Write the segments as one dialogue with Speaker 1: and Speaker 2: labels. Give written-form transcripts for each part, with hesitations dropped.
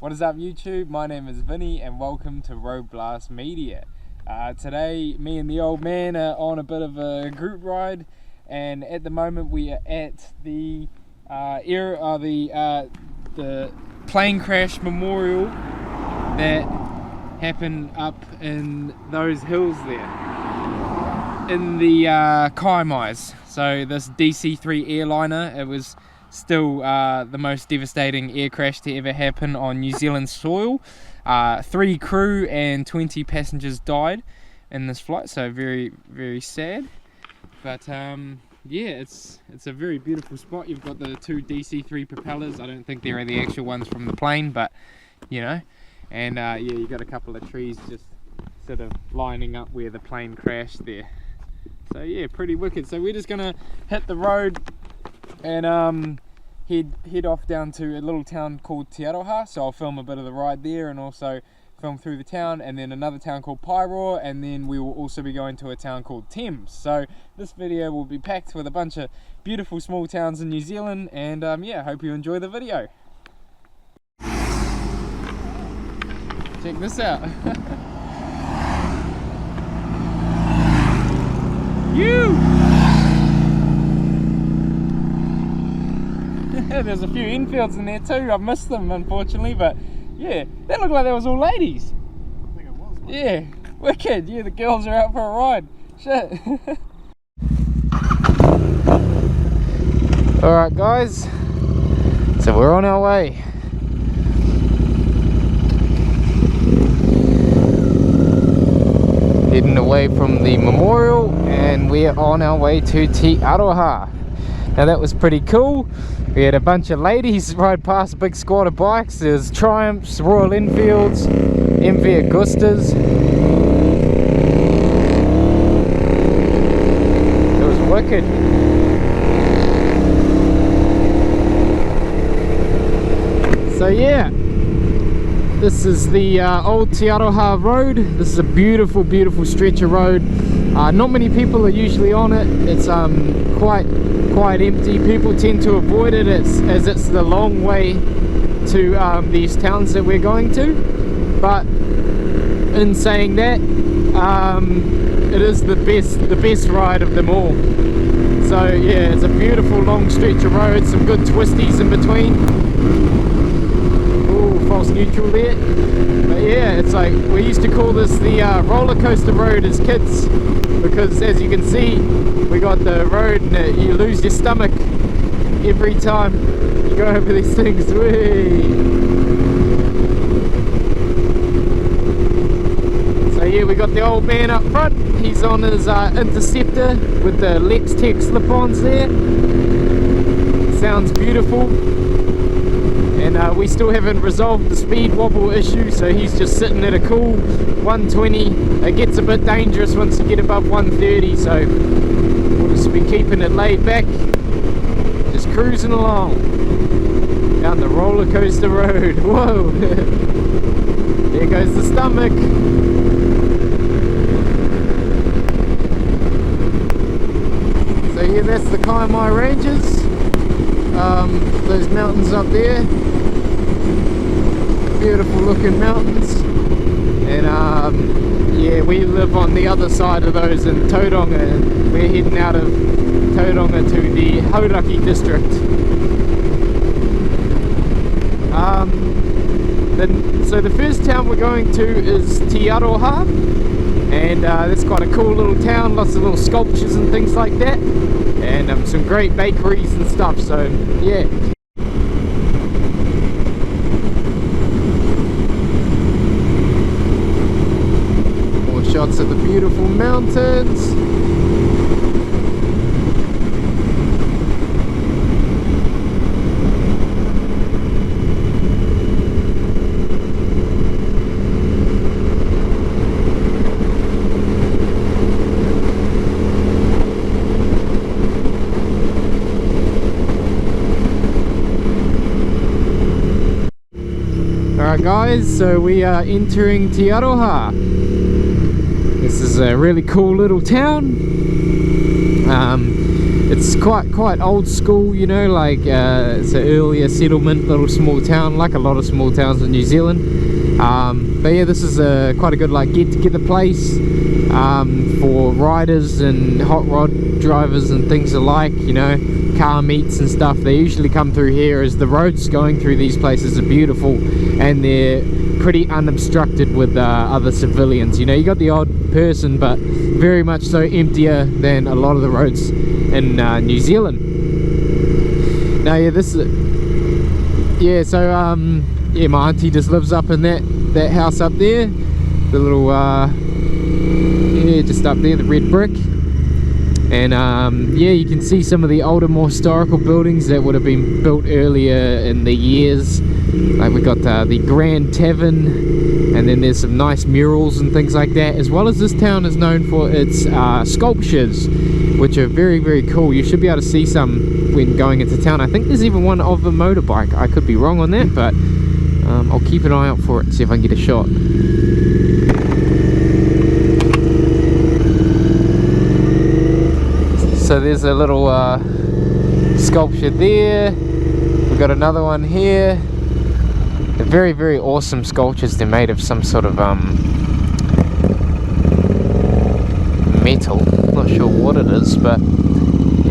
Speaker 1: What is up YouTube? My name is Vinny and welcome to Road Blast Media. Today me and the old man are on a bit of a group ride, and at the moment we are at the the plane crash memorial that happened up in those hills there in the Kaimais. So this DC-3 airliner, it was still the most devastating air crash to ever happen on New Zealand soil. 3 crew and 20 passengers died in this flight, so very, very sad. But yeah, it's a very beautiful spot. You've got the 2 DC-3 propellers. I don't think they're the actual ones from the plane, but you know. And yeah, you've got a couple of trees just sort of lining up where the plane crashed there. So yeah, pretty wicked. So we're just gonna hit the road and head off down to a little town called Te Aroha. So I'll film a bit of the ride there and also film through the town, and then another town called Paeroa, and then we will also be going to a town called Thames. So this video will be packed with a bunch of beautiful small towns in New Zealand, and yeah, hope you enjoy the video. Check this out. There's a few Enfields in there too. I've missed them unfortunately, but yeah, they look like they was all ladies.
Speaker 2: I think it was.
Speaker 1: Yeah, wicked. Yeah, the girls are out for a ride. Shit. Alright guys, so we're on our way. Heading away from the memorial, and we're on our way to Te Aroha. Now that was pretty cool. We had a bunch of ladies ride past, a big squad of bikes. There's Triumphs, Royal Enfields, MV Augustas. It was wicked. So yeah, this is the old Te Aroha road. This is a beautiful, beautiful stretch of road. Not many people are usually on it. It's quite empty. People tend to avoid it as it's the long way to these towns that we're going to. But in saying that, it is the best ride of them all. So yeah, it's a beautiful long stretch of road, some good twisties in between. Ooh, false neutral there. But yeah, it's like, we used to call this the roller coaster road as kids, because as you can see, we got the road and you lose your stomach every time you go over these things. Whee! So yeah, we got the old man up front. He's on his Interceptor with the Lex-Tech slip-ons there. Sounds beautiful. And we still haven't resolved the speed wobble issue, so he's just sitting at a cool 120. It gets a bit dangerous once you get above 130, so we'll just be keeping it laid back, just cruising along down the roller coaster road. Whoa! There goes the stomach. So yeah, that's the Kaimai Ranges. Those mountains up there, beautiful looking mountains, and yeah, we live on the other side of those in Tauranga, and we're heading out of Tauranga to the Hauraki district. So the first town we're going to is Te Aroha, and that's quite a cool little town, lots of little sculptures and things like that, and some great bakeries and stuff, so yeah. More shots of the beautiful mountains. Alright guys, so we are entering Te Aroha. This is a really cool little town. it's quite old school, you know, like it's an earlier settlement, little small town, like a lot of small towns in New Zealand. But yeah, this is quite a good like get-together place for riders and hot rod drivers and things alike, you know, car meets and stuff. They usually come through here, as the roads going through these places are beautiful and they're pretty unobstructed with other civilians. You know, you got the odd person, but very much so emptier than a lot of the roads in New Zealand. Now yeah, this is yeah, so yeah, my auntie just lives up in that house up there, the little yeah, just up there, the red brick. And yeah, you can see some of the older, more historical buildings that would have been built earlier in the years. Like we got the Grand Tavern, and then there's some nice murals and things like that, as well as this town is known for its sculptures, which are very, very cool. You should be able to see some when going into town. I think there's even one of a motorbike. I could be wrong on that, but I'll keep an eye out for it, see if I can get a shot. So there's a little sculpture there. We've got another one here. They're very, very awesome sculptures. They're made of some sort of metal. Not sure what it is, but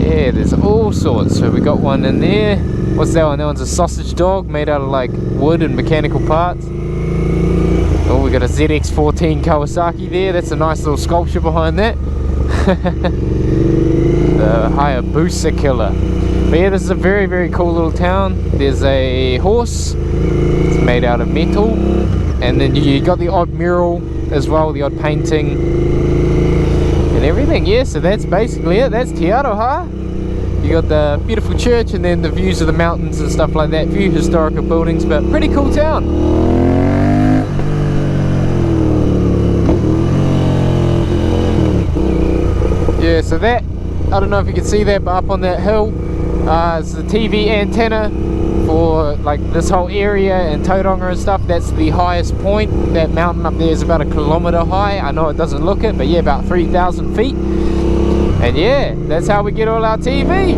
Speaker 1: yeah, there's all sorts. So we got one in there. What's that one? That one's a sausage dog made out of like wood and mechanical parts. Oh, we got a ZX14 Kawasaki there. That's a nice little sculpture behind that. The Hayabusa killer. But yeah, this is a very, very cool little town. There's a horse. It's made out of metal. And then you got the odd mural as well, the odd painting and everything. Yeah, so that's basically it. That's Te Aroha. You got the beautiful church and then the views of the mountains and stuff like that. Few historical buildings, but pretty cool town. Yeah, so that, I don't know if you can see that, but up on that hill is the TV antenna for like this whole area and Tauranga and stuff. That's the highest point. That mountain up there is about 1 kilometre high. I know it doesn't look it, but yeah, about 3,000 feet. And yeah, that's how we get all our TV.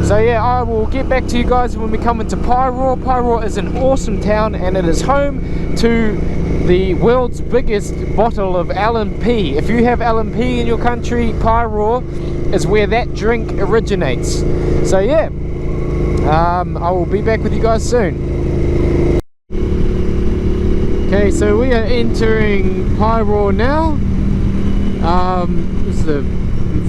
Speaker 1: So yeah, I will get back to you guys when we come into Paeroa. Paeroa is an awesome town, and it is home to the world's biggest bottle of LMP. If you have LMP in your country, Paeroa is where that drink originates. So yeah, I will be back with you guys soon. Okay, so we are entering Paeroa now. This is a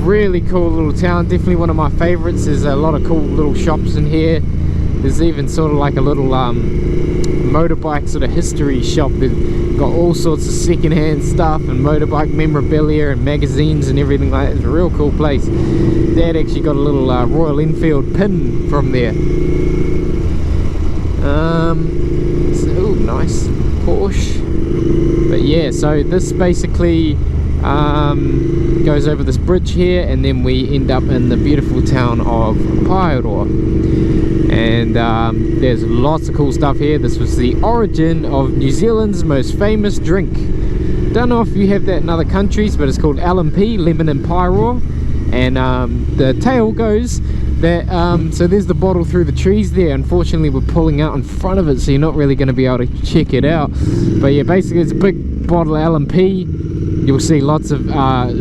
Speaker 1: really cool little town, definitely one of my favorites. There's a lot of cool little shops in here. There's even sort of like a little motorbike sort of history shop. They've got all sorts of secondhand stuff and motorbike memorabilia and magazines and everything like that. It's a real cool place. Dad actually got a little Royal Enfield pin from there. So, nice Porsche. But yeah, so this basically goes over this bridge here, and then we end up in the beautiful town of Paeroa. And there's lots of cool stuff here. This was the origin of New Zealand's most famous drink. Don't know if you have that in other countries, but it's called LMP, lemon and Paeroa. And the tale goes that so there's the bottle through the trees there. Unfortunately, we're pulling out in front of it, so you're not really going to be able to check it out. But yeah, basically it's a big bottle of LMP. You'll see lots of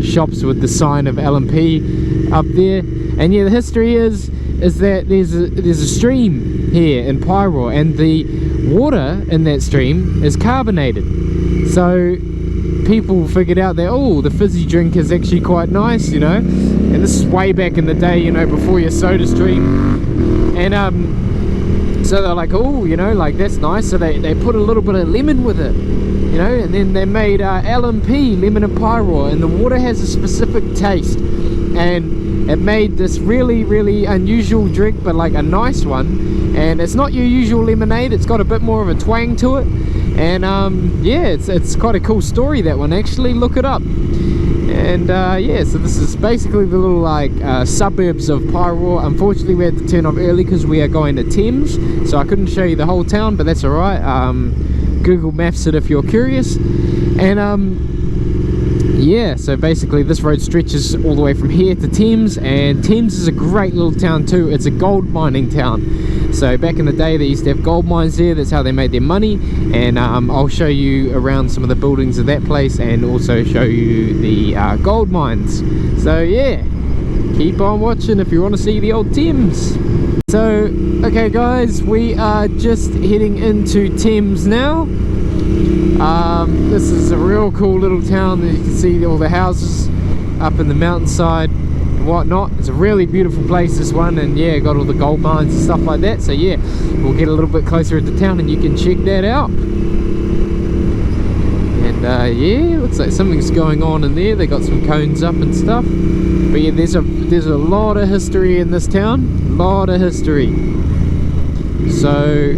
Speaker 1: shops with the sign of LMP up there. And yeah, the history is that there's a stream here in Paeroa, and the water in that stream is carbonated. So people figured out that, oh, the fizzy drink is actually quite nice, you know. And this is way back in the day, you know, before your soda stream. And so they're like, oh, you know, like that's nice. So they put a little bit of lemon with it, you know, and then they made LMP, lemon and Paeroa, and the water has a specific taste. And it made this really, really unusual drink, but like a nice one. And it's not your usual lemonade, it's got a bit more of a twang to it. And yeah, it's quite a cool story, that one, actually. Look it up. And yeah, so this is basically the little like suburbs of Paeroa. Unfortunately, we had to turn off early because we are going to Thames, so I couldn't show you the whole town, but that's alright. Google Maps it if you're curious. And yeah,
Speaker 2: yeah, so basically this road stretches all the way from here to Thames, and Thames is a great little town too. It's a gold mining town. So back in the day they used to have gold mines there. That's how they made their money. And I'll show you around some of the buildings of that place, and also show you the gold mines. So yeah, keep on watching if you want to see the old Thames. So okay guys, we are just heading into Thames now. This is a real cool little town. You can see all the houses up in the mountainside and whatnot. It's a really beautiful place, this one, and yeah, got all the gold mines and stuff like that. So yeah, we'll get a little bit closer to town and you can check that out. And yeah, looks like something's going on in there. They got some cones up and stuff. But yeah, there's a lot of history in this town. Lot of history. So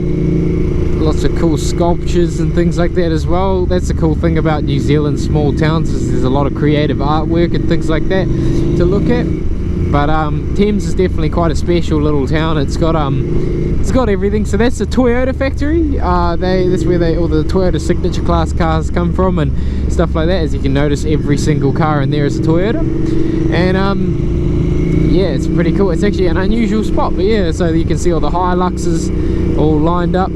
Speaker 2: lots of cool sculptures and things like that as well. That's the cool thing about New Zealand small towns, is there's a lot of creative artwork and things like that to look at. But Thames is definitely quite a special little town. It's got everything. So that's the Toyota factory. That's where all the Toyota signature class cars come from and stuff like that. As you can notice, every single car in there is a Toyota. And yeah, it's pretty cool. It's actually an unusual spot, but yeah, so you can see all the Hiluxes all lined up,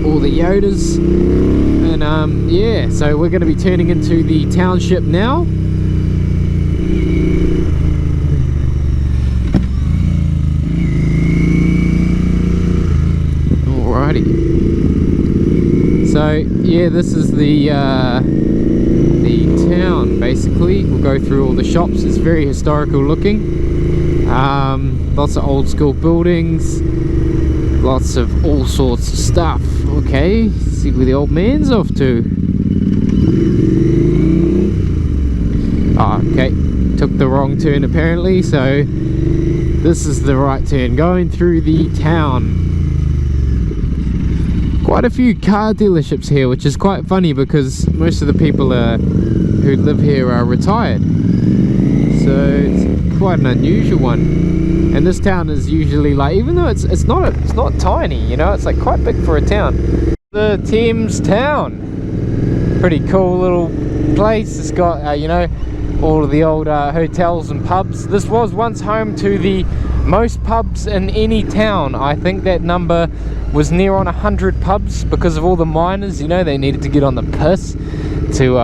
Speaker 2: all the Yodas, and yeah, so we're going to be turning into the township now. Alrighty. So yeah, this is the town basically. We'll go through all the shops. It's very historical looking. Lots of old school buildings, lots of all sorts of stuff. Okay, see where the old man's off to. Oh, okay, took the wrong turn apparently, so this is the right turn, going through the town. Quite a few car dealerships here, which is quite funny because most of the people who live here are retired, so it's quite an unusual one. And this town is usually like, even though it's not tiny, you know, it's like quite big for a town. The Thames town, pretty cool little place. It's got you know, all of the old hotels and pubs. This was once home to the most pubs in any town. I think that number was near on 100 pubs, because of all the miners, you know, they needed to get on the piss to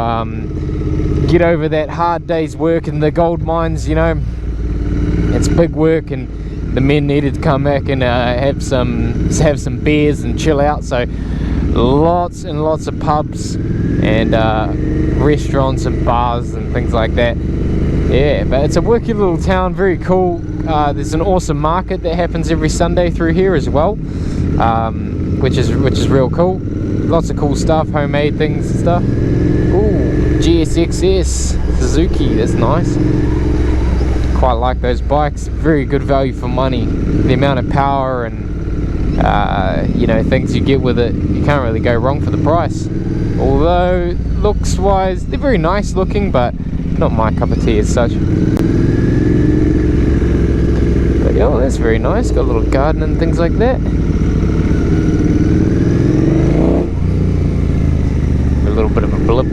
Speaker 2: get over that hard day's work in the gold mines, you know. It's big work, and the men needed to come back and have some beers and chill out. So lots and lots of pubs and restaurants and bars and things like that. Yeah, but it's a worky little town, very cool. There's an awesome market that happens every Sunday through here as well, which is real cool. Lots of cool stuff, homemade things and stuff. Ooh, GSXS Suzuki, that's nice. Quite like those bikes. Very good value for money. The amount of power and you know, things you get with it, you can't really go wrong for the price. Although looks wise they're very nice looking, but not my cup of tea as such. But yeah, that's very nice. Got a little garden and things like that. A little bit of a blip.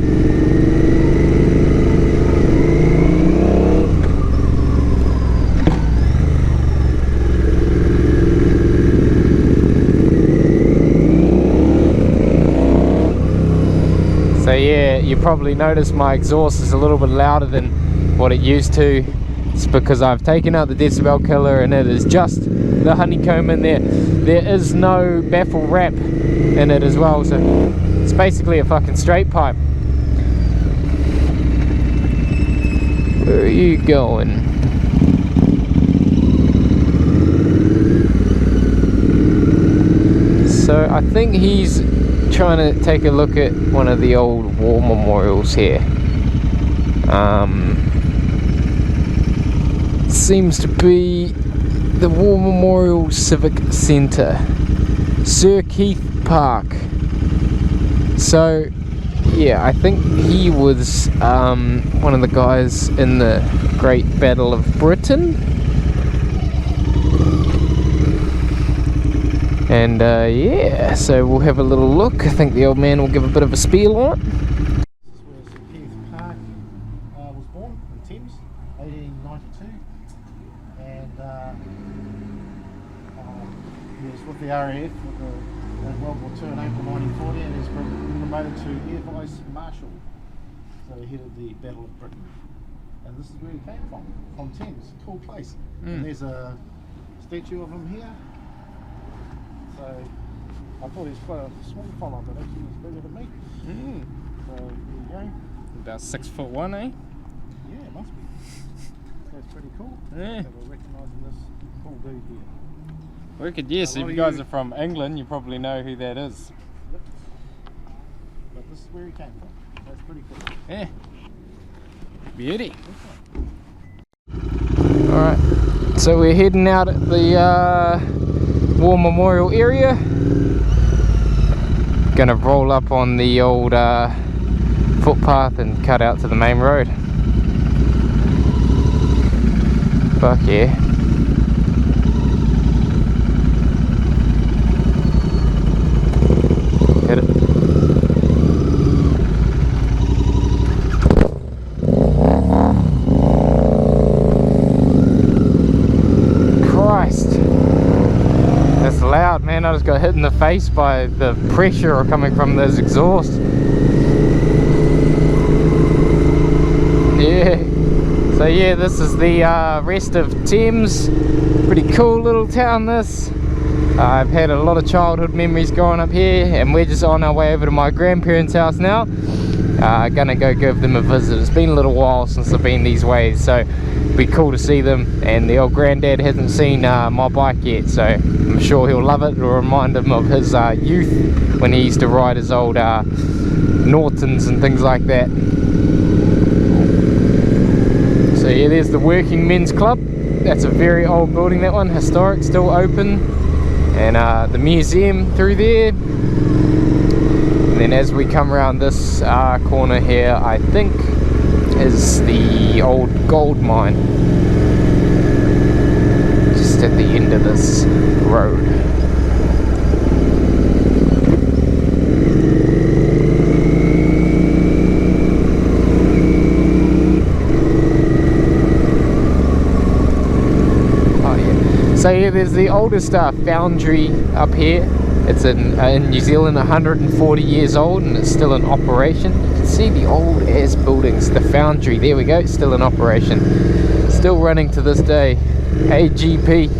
Speaker 2: So yeah, you probably notice my exhaust is a little bit louder than what it used to. It's because I've taken out the decibel killer, and it is just the honeycomb in there. There is no baffle wrap in it as well, so it's basically a fucking straight pipe. Where are you going? So I think he's trying to take a look at one of the old war memorials here. Seems to be the War Memorial Civic Centre, Sir Keith Park. So yeah, I think he was one of the guys in the Great Battle of Britain. And yeah, so we'll have a little look. I think the old man will give a bit of a spiel on it.
Speaker 3: This is where Sir Keith Park was Thames, 1892, and he was with the RAF in World War II in April 1940, and he's been promoted to Air Vice Marshal, so he headed the Battle of Britain. And this is where he came from Thames. Cool place. And there's a statue of him here. So I thought he was quite a small fella, but actually he's bigger than me. So there you go.
Speaker 1: About 6'1", eh?
Speaker 3: Yeah, it must be. That's pretty cool.
Speaker 1: Yeah.
Speaker 3: So we're recognising this cool dude here.
Speaker 1: Wicked, yes. If you guys are from England, you probably know who that is.
Speaker 3: Yep. But this is where he came from. That's pretty cool.
Speaker 1: Yeah. Beauty.
Speaker 2: Alright, so we're heading out at the War Memorial area. Gonna roll up on the old footpath and cut out to the main road. Fuck yeah. Hit it. Christ. That's loud, man. I just got hit in the face by the pressure coming from those exhausts. Yeah. So yeah, this is the rest of Thames. Pretty cool little town this. I've had a lot of childhood memories growing up here, and we're just on our way over to my grandparents' house now. Gonna go give them a visit. It's been a little while since I've been these ways, so it'd be cool to see them. And the old granddad hasn't seen my bike yet, so I'm sure he'll love it. It'll remind him of his youth when he used to ride his old Nortons and things like that. So yeah, there's the Working Men's Club. That's a very old building, that one, historic, still open. And the museum through there. And then as we come around this corner here, I think is the old gold mine. Just at the end of this road. So yeah, there's the oldest foundry up here. It's in New Zealand, 140 years old, and it's still in operation. You can see the old ass buildings, the foundry, there we go, it's still in operation. Still running to this day, AGP.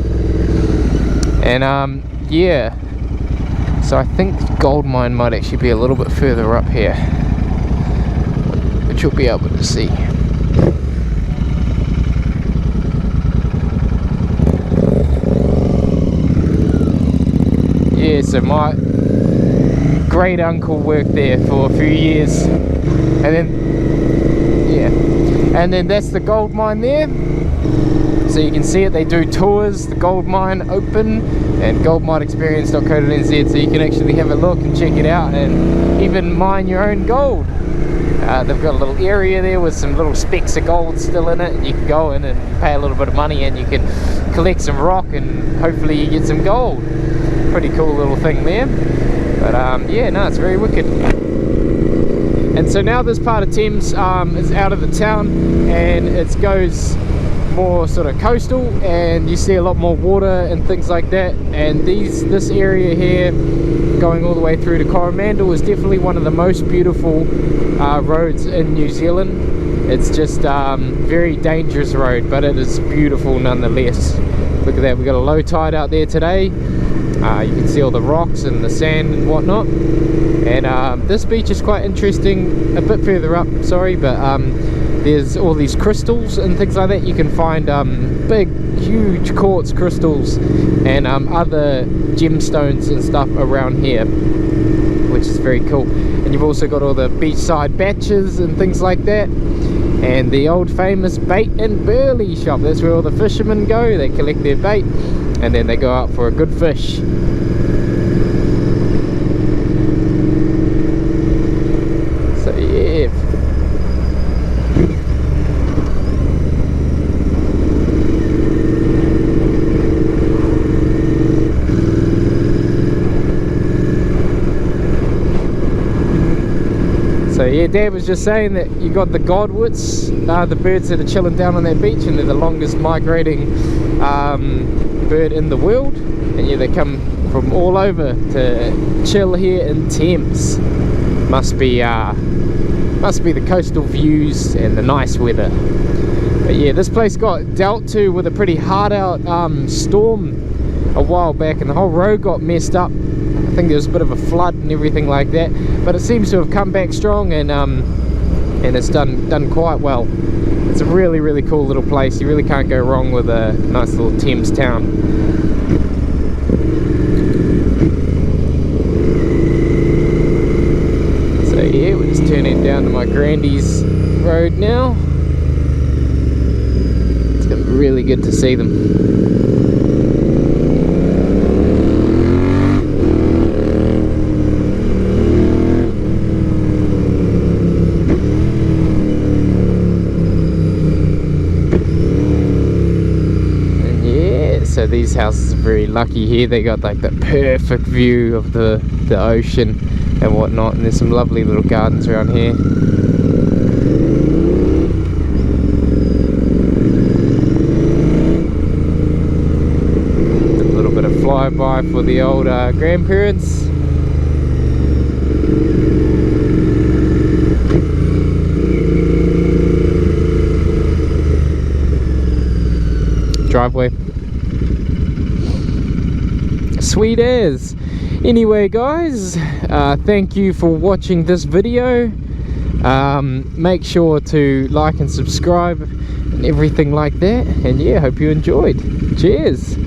Speaker 2: And yeah, so I think the gold mine might actually be a little bit further up here, which you'll be able to see. Yeah, so my great uncle worked there for a few years, and then yeah, and then that's the gold mine there. So you can see it, they do tours, the gold mine open, and goldmineexperience.co.nz, so you can actually have a look and check it out and even mine your own gold. They've got a little area there with some little specks of gold still in it, and you can go in and pay a little bit of money and you can collect some rock and hopefully you get some gold. Pretty cool little thing there. But yeah, no, it's very wicked. And so now this part of Thames is out of the town, and it goes more sort of coastal, and you see a lot more water and things like that. And this area here going all the way through to Coromandel is definitely one of the most beautiful roads in New Zealand. It's just very dangerous road, but it is beautiful nonetheless. Look at that, we've got a low tide out there today. You can see all the rocks and the sand and whatnot. And this beach is quite interesting, a bit further up, sorry, but there's all these crystals and things like that. You can find big, huge quartz crystals and other gemstones and stuff around here, which is very cool. And you've also got all the beachside batches and things like that. And the old famous bait and burley shop, that's where all the fishermen go. They collect their bait and then they go out for a good fish. So yeah. So yeah, Dad was just saying that you got the godwits, the birds that are chilling down on that beach, and they're the longest migrating bird in the world. And yeah, they come from all over to chill here in Thames. Must be the coastal views and the nice weather. But yeah, this place got dealt to with a pretty hard out storm a while back, and the whole road got messed up. I think there was a bit of a flood and everything like that, but it seems to have come back strong, and it's done quite well. It's a really, really cool little place. You really can't go wrong with a nice little Thames town. So yeah, we're just turning down to my Grandy's road now. It's gonna be really good to see them. So these houses are very lucky here. They got like the perfect view of the ocean and whatnot, and there's some lovely little gardens around here. A little bit of flyby for the old grandparents. Driveway. Sweet as. Anyway guys, thank you for watching this video. Make sure to like and subscribe and everything like that, and yeah, hope you enjoyed. Cheers.